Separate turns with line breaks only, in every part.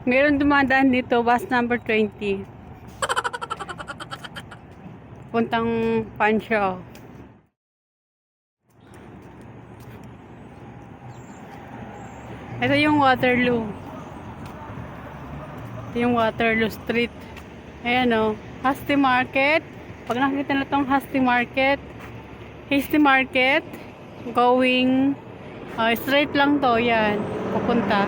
Meron dumadaan dito, bus number 20. Puntang Panshaw. Ito yung Waterloo. Ito yung Waterloo Street. Ayan o. Hasty Market. Pag nakikita na itong Hasty Market, Hasty Market, going straight lang to. Yan. Pupunta.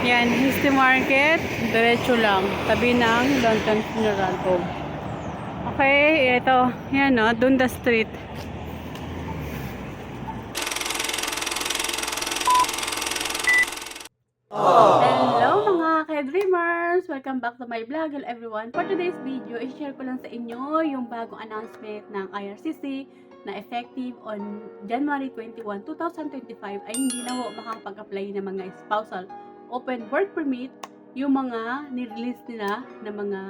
Yan. Hasty Market. Diretso lang. Tabi ng London Funeral Home. Okay. Ito. Yan o. Dunda Street. Hello mga ka-dreamers! Welcome back to my vlog. Hello everyone! For today's video, i-share ko lang sa inyo yung bagong announcement ng IRCC na effective on January 21, 2025 ay hindi na ho makakapag-apply ng mga spousal open work permit yung mga nirelease nila ng mga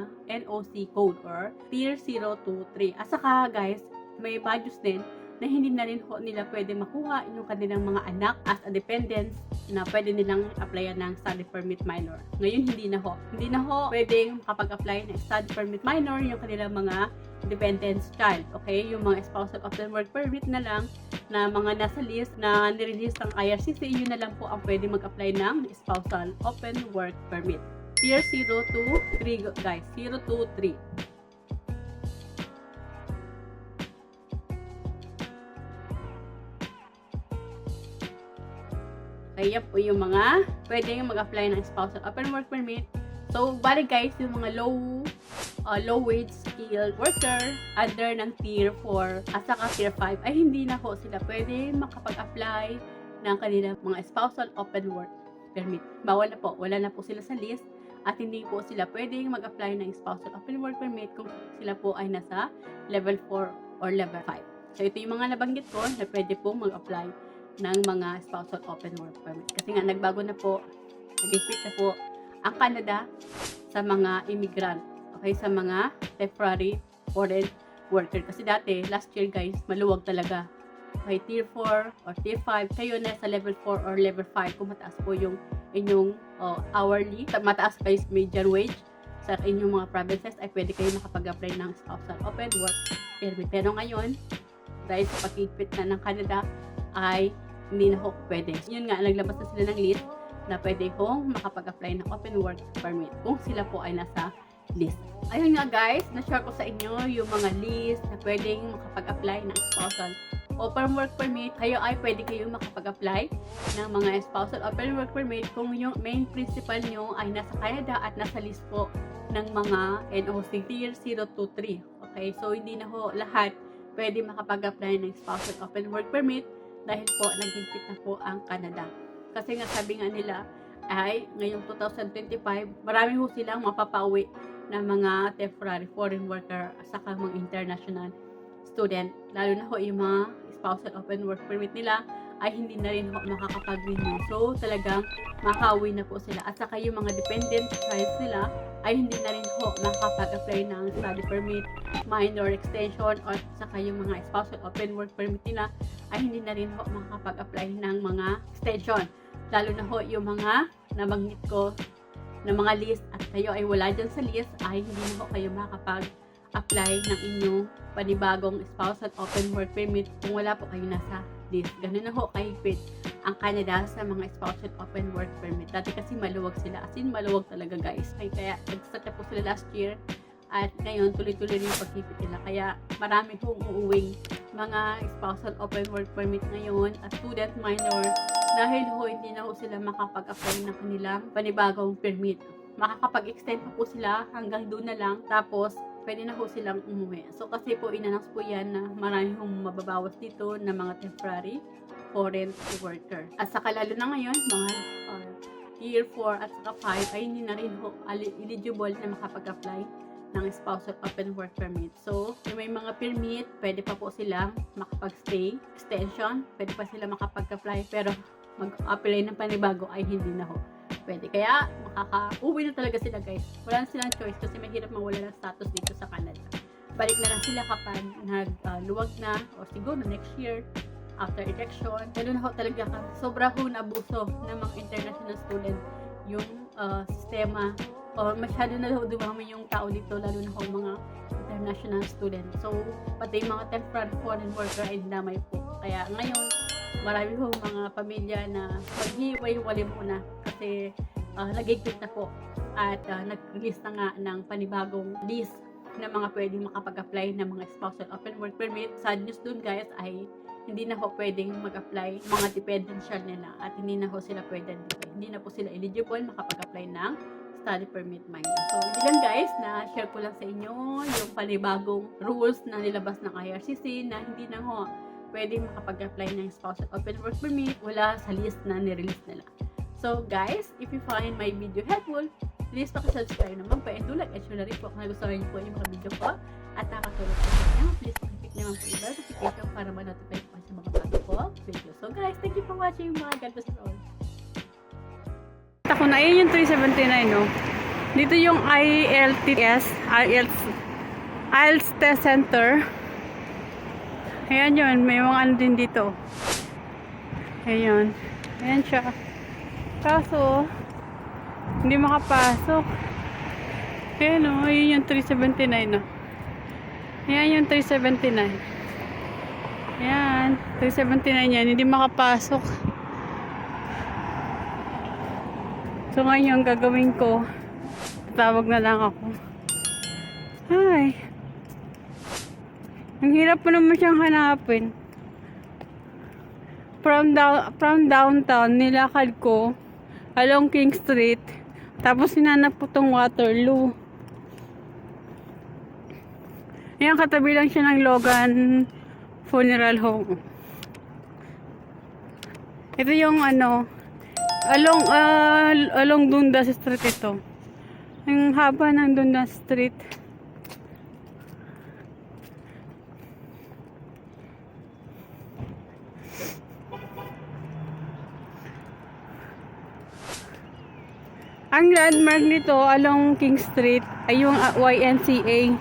NOC code or Tier 023. At saka guys, may badges din na hindi na rin ho nila pwede makuha yung kanilang mga anak as a dependents na pwede nilang applyan ng study permit minor. Ngayon, hindi na ho. Hindi na ho pwedeng makapag-apply ng study permit minor yung kanilang mga dependents child. Okay? Yung mga spousal open work permit na lang na mga nasa list na nirelease ng IRCC, yun na lang po ang pwede mag-apply ng spousal open work permit. Tier 023 guys. 023. Kaya po yung mga pwedeng mag-apply ng spousal open work permit. So, bali guys, yung mga low wage skilled worker under ng Tier 4 at saka Tier 5 ay hindi na po sila pwede makapag-apply ng kanilang mga spousal open work permit. Bawal na po, wala na po sila sa list at hindi po sila pwedeng mag-apply ng spousal open work permit kung sila po ay nasa level 4 or level 5. So, ito yung mga nabanggit ko na pwede po mag-apply ng mga spousal open work permit. Kasi nga nagbago na po, nag-fit na po ang Canada sa mga immigrant. Okay, sa mga temporary foreign worker. Kasi dati, last year guys, maluwag talaga. Okay, Tier 4 or Tier 5, kayo na sa level 4 or level 5 kung mataas po yung inyong hourly, mataas kayo median wage sa inyong mga provinces, ay pwede kayo makapag-apply ng spousal open work permit. Pero ngayon, dahil sa pag-fit na ng Canada, ay hindi na ho pwede. Yun nga, naglabas na sila ng list na pwede kong makapag-apply ng open work permit kung sila po ay nasa list. Ayun nga guys, na-share ko sa inyo yung mga list na pwedeng makapag-apply ng spousal open work permit. Kayo ay pwede kayong makapag-apply ng mga spousal open work permit kung yung main principal nyo ay nasa Canada at nasa list po ng mga NOC Tier 023. Okay, so hindi na ho lahat pwede makapag-apply ng spousal open work permit dahil po nag-impit na po ang Canada. Kasi nga sabi nga nila ay ngayong 2025, marami ho silang mapapauwi na mga temporary foreign worker at saka mga international student. Lalo na ho yung mga spousal open work permit nila ay hindi na rin ho makakapag-renew. So talagang makauwi na po sila. At saka yung mga dependent child nila ay hindi na rin ho makakapag-apply ng study permit, minor extension, or saka yung mga spousal open work permit nila ay hindi na rin ho makakapag-apply ng mga extension. Lalo na ho yung mga nabanggit ko na mga list at kayo ay wala dyan sa list ay hindi na ho kayo makakapag-apply ng inyong panibagong spousal open work permit kung wala po kayo nasa list. Ganun na ho kahigpit ang Canada sa mga spousal open work permit. Dati kasi maluwag sila. As in, maluwag talaga guys. Kaya nag-start na po sila last year at ngayon tuloy-tuloy rin yung paghigpit nila. Kaya marami pong uuwing mga spousal open work permit ngayon at student minor dahil ho hindi na ho sila makapag-apply ng kanilang panibagong permit. Makakapag-extend pa po sila hanggang doon na lang tapos pwede na ho silang umuwi. So kasi po inannounce po yan na marami hong mababawas dito na mga temporary foreign worker. At saka lalo na ngayon, mga Tier 4 at saka 5 ay hindi na rin ho eligible na makapag-apply ng spousal open work permit. So, yung may mga permit, pwede pa po silang makapag-stay, extension, pwede pa sila makapag-apply, pero mag-apply ng panibago ay hindi na ho pwede. Kaya, makaka-uwi na talaga sila guys. Wala na silang choice kasi mahirap mawala ng status dito sa Canada. Balik na lang sila kapag nagluwag na o siguro next year after election. Lalo na ho talaga sobra ho nabuso ng mga international student yung sistema o masyado na dumami yung tao dito, lalo na kung mga international student. So, pati yung mga temporary foreign worker ay dinamay po. Kaya ngayon, marami po mga pamilya na maghiwalay muna kasi nag-equip na po at nag-release na nga ng panibagong list na mga pwedeng makapag-apply ng mga spousal open work permit. Sad news dun guys ay hindi na po pwedeng mag-apply mga dependential nila at hindi na po sila pwedeng, hindi na po sila eligible makapag-apply ng study permit minor. So, yun lang guys, na share ko lang sa inyo yung panibagong rules na nilabas ng IRCC na hindi na ho pwedeng makapag-apply ng spousal open work permit wala sa list na nirelease nila. So guys, if you find my video helpful, please subscribe naman po and do like and share na rin po kung nagustuhan niyo po yung mga video ko at nakatulog po sa inyo. Please click naman po yung bell notification para ma-notify po sa mga bago ko video. So guys, thank you for watching mga God bless you all.
Ako na yun yung 379 no. Dito yung IELTS Test Center. Ayan yun, may mga ano din dito. Ayan. Ayan siya. Kaso, hindi makapasok. Ayan o, yun yung 379 no. Ayan yung 379. Ayan, 379 yan, hindi makapasok. So ngayon, gagawin ko, tatawag na lang ako. Hi. Ang hirap pa naman siyang hanapin. From downtown, nilakad ko along King Street. Tapos sinanap ko tong Waterloo. Ayan, katabi lang siya ng Logan Funeral Home. Ito yung ano, along Dundas Street ito. Ang haba ng Dundas Street. Ang landmark nito along King Street ay yung YMCA.